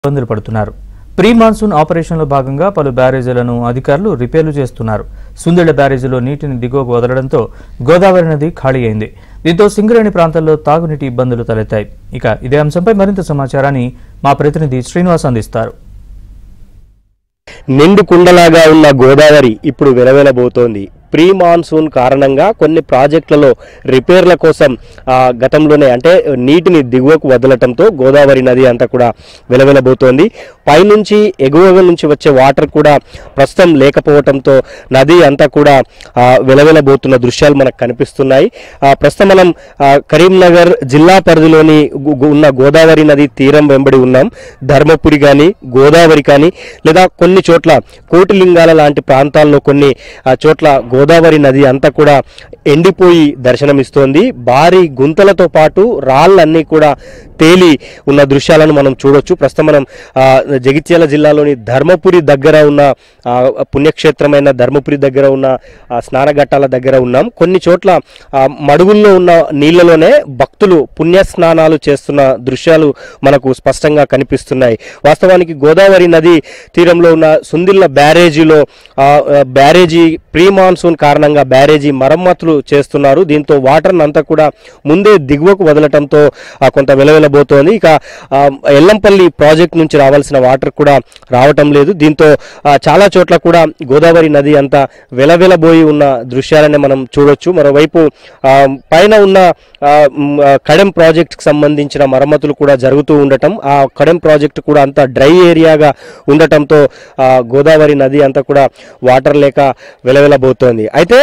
ఇబ్బందులు పడుతున్నారు. Pre monsoon ఆపరేషన్లో భాగంగా పలు బ్యారేజీలను అధికారులు రిపేర్లు చేస్తున్నారు. సుందిళ్ల బ్యారేజీలో నీటిని దిగువకు వదలడంతో గోదావరి నది ఖాళీ అయింది. దీంతో సింగరేణి ప్రాంతాల్లో తాగునీటి ఇబ్బందులు తలెత్తాయి. ఇక ఇదే అంశంపై మరింత సమాచారాన్ని మా ప్రతినిధి శ్రీనివాస్ అందిస్తారు. నిండు కుండలాగా ఉన్న గోదావరి ఇప్పుడు వెలవెలబోతోంది. ప్రీ మాన్సూన్ కారణంగా కొన్ని ప్రాజెక్టులలో రిపేర్ల కోసం గతంలోనే అంటే నీటిని దిగువకు వదలటంతో గోదావరి నది అంతా కూడా వెలవెలబోతోంది. పైనుంచి ఎగువ నుంచి వచ్చే వాటర్ కూడా ప్రస్తుతం లేకపోవడంతో నది అంతా కూడా వెలవెలబోతున్న దృశ్యాలు మనకు కనిపిస్తున్నాయి. ప్రస్తుతం మనం కరీంనగర్ జిల్లా పరిధిలోని ఉన్న గోదావరి నది తీరం వెంబడి ఉన్నాం. ధర్మపురి కానీ గోదావరి కానీ లేదా కొన్ని చోట్ల కోటిలింగాల లాంటి ప్రాంతాల్లో కొన్ని చోట్ల గోదావరి నది అంతా కూడా ఎండిపోయి దర్శనమిస్తోంది. భారీ గుంతలతో పాటు రాళ్ళన్నీ కూడా తేలి ఉన్న దృశ్యాలను మనం చూడొచ్చు. ప్రస్తుతం మనం జగిత్యాల జిల్లాలోని ధర్మపురి దగ్గర ఉన్న పుణ్యక్షేత్రమైన ధర్మపురి దగ్గర ఉన్న స్నానఘట్టాల దగ్గర ఉన్నాం. కొన్ని చోట్ల మడుగుల్లో ఉన్న నీళ్లలోనే భక్తులు పుణ్యస్నానాలు చేస్తున్న దృశ్యాలు మనకు స్పష్టంగా కనిపిస్తున్నాయి. వాస్తవానికి గోదావరి నది తీరంలో ఉన్న సుందిళ్ల బ్యారేజీలో బ్యారేజీ ప్రీ మాన్సూన్ కారణంగా బ్యారేజీ మరమ్మతులు చేస్తున్నారు. దీంతో వాటర్ అంతా కూడా ముందే దిగువకు వదలటంతో కొంత వెలవెలబోతోంది. ఇక ఎల్లంపల్లి ప్రాజెక్ట్ నుంచి రావాల్సిన వాటర్ కూడా రావటం లేదు. దీంతో చాలా చోట్ల కూడా గోదావరి నది అంతా వెలవెలబోయి ఉన్న దృశ్యాలనే మనం చూడొచ్చు. మరోవైపు పైన ఉన్న కడెం ప్రాజెక్టుకు సంబంధించిన మరమ్మతులు కూడా జరుగుతూ ఉండటం, ఆ కడెం ప్రాజెక్టు కూడా అంతా డ్రై ఏరియాగా ఉండటంతో గోదావరి నది అంతా కూడా వాటర్ లేక వెలవెలబోతోంది. అయితే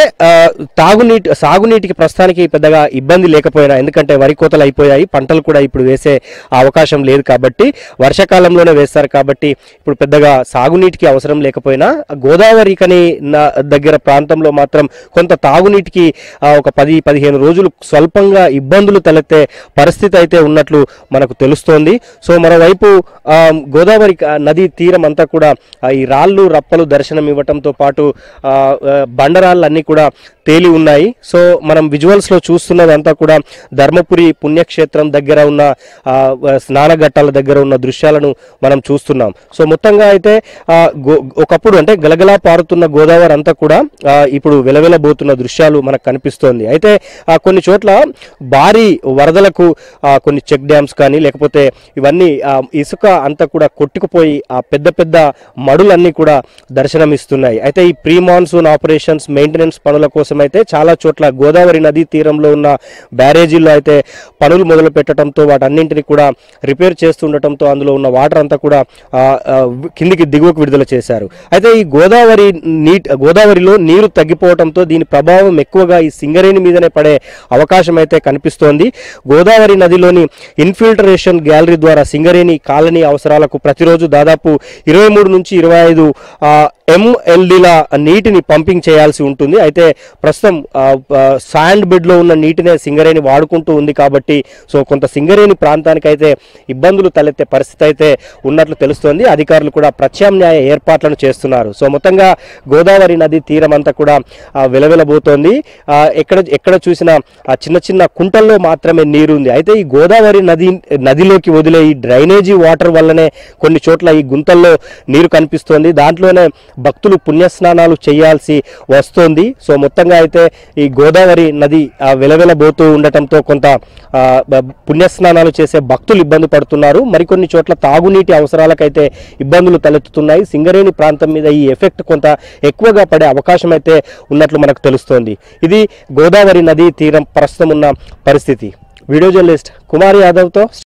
సాగునీటికి ప్రస్తుతానికి పెద్దగా ఇబ్బంది లేకపోయినా, ఎందుకంటే వరి కోతలు అయిపోయాయి, పంటలు కూడా ఇప్పుడు వేసే అవకాశం లేదు కాబట్టి వర్షాకాలంలోనే వేస్తారు కాబట్టి ఇప్పుడు పెద్దగా సాగునీటికి అవసరం లేకపోయినా గోదావరి కని దగ్గర ప్రాంతంలో మాత్రం కొంత తాగునీటికి ఒక 10-15 రోజులు స్వల్పంగా ఇబ్బందులు తలెత్తే పరిస్థితి అయితే ఉన్నట్లు మనకు తెలుస్తోంది. సో మరోవైపు గోదావరి నది తీరం అంతా కూడా ఈ రాళ్ళు రప్పలు దర్శనం ఇవ్వటంతో పాటు బండరాళ్ళన్నీ కూడా తేలి ఉన్నాయి. సో మనం విజువల్స్లో చూస్తున్నదంతా కూడా ధర్మపురి పుణ్యక్షేత్రం దగ్గర ఉన్న స్నానఘట్టాల దగ్గర ఉన్న దృశ్యాలను మనం చూస్తున్నాం. సో మొత్తంగా అయితే ఒకప్పుడు అంటే గలగలా పారుతున్న గోదావరి అంతా కూడా ఇప్పుడు వెలవెలబోతున్న దృశ్యాలు మనకు కనిపిస్తోంది. అయితే కొన్ని చోట్ల భారీ వరదలకు కొన్ని చెక్ డ్యామ్స్ కానీ లేకపోతే ఇవన్నీ ఇసుక అంతా కూడా కొట్టుకుపోయి ఆ పెద్ద పెద్ద మడులన్నీ కూడా దర్శనమిస్తున్నాయి. అయితే ఈ ప్రీ మాన్సూన్ ఆపరేషన్స్ మెయింటెనెన్స్ పనుల కోసం అయితే చాలా చోట్ల గోదావరి నదీ తీరంలో ఉన్న బ్యారేజీల్లో అయితే పనులు మొదలు పెట్టడంతో వాటన్నింటినీ కూడా రిపేర్ చేస్తుండటంతో అందులో ఉన్న వాటర్ అంతా కూడా కిందికి దిగువకు విడుదల చేశారు. అయితే ఈ గోదావరిలో నీరు తగ్గిపోవడంతో దీని ప్రభావం ఎక్కువగా ఈ సింగరేణి మీదనే పడే అవకాశం అయితే కనిపిస్తోంది. గోదావరి నదిలోని ఇన్ఫిల్టరేషన్ గ్యాలరీ ద్వారా సింగరేణి కాలనీ అవసరాలకు ప్రతిరోజు దాదాపు 23 నుంచి 25 MLDల నీటిని పంపింగ్ చేయాల్సి ఉంటుంది. అయితే ప్రస్తుతం శాండ్ బెడ్లో ఉన్న నీటినే సింగరేణి వాడుకుంటూ ఉంది కాబట్టి సో కొంత సింగరేణి ప్రాంతానికి అయితే ఇబ్బందులు తలెత్తే పరిస్థితి అయితే ఉన్నట్లు తెలుస్తోంది. అధికారులు కూడా ప్రత్యామ్నాయ ఏర్పాట్లను చేస్తున్నారు. సో మొత్తంగా గోదావరి నది తీరం అంతా కూడా వెలవెలబోతోంది. ఎక్కడ చూసినా చిన్న చిన్న కుంటల్లో మాత్రమే నీరు ఉంది. అయితే ఈ గోదావరి నదిలోకి వదిలే ఈ డ్రైనేజీ వాటర్ వల్లనే కొన్ని చోట్ల ఈ గుంతల్లో నీరు కనిపిస్తోంది. దాంట్లోనే భక్తులు పుణ్యస్నానాలు చేయాల్సి వస్తోంది. సో మొత్తంగా అయితే ఈ గోదావరి నది వెలవెలబోతూ ఉండటంతో కొంత పుణ్యస్నానాలు చేసే భక్తులు ఇబ్బంది పడుతున్నారు. మరికొన్ని చోట్ల తాగునీటి అవసరాలకైతే ఇబ్బందులు తలెత్తుతున్నాయి. సింగరేణి ప్రాంతం మీద ఈ ఎఫెక్ట్ కొంత ఎక్కువగా పడే అవకాశం అయితే ఉన్నట్లు మనకు తెలుస్తోంది. ఇది గోదావరి నది తీరం ప్రస్తుతం ఉన్న పరిస్థితి. Video journalist Kumar యాదవ్తో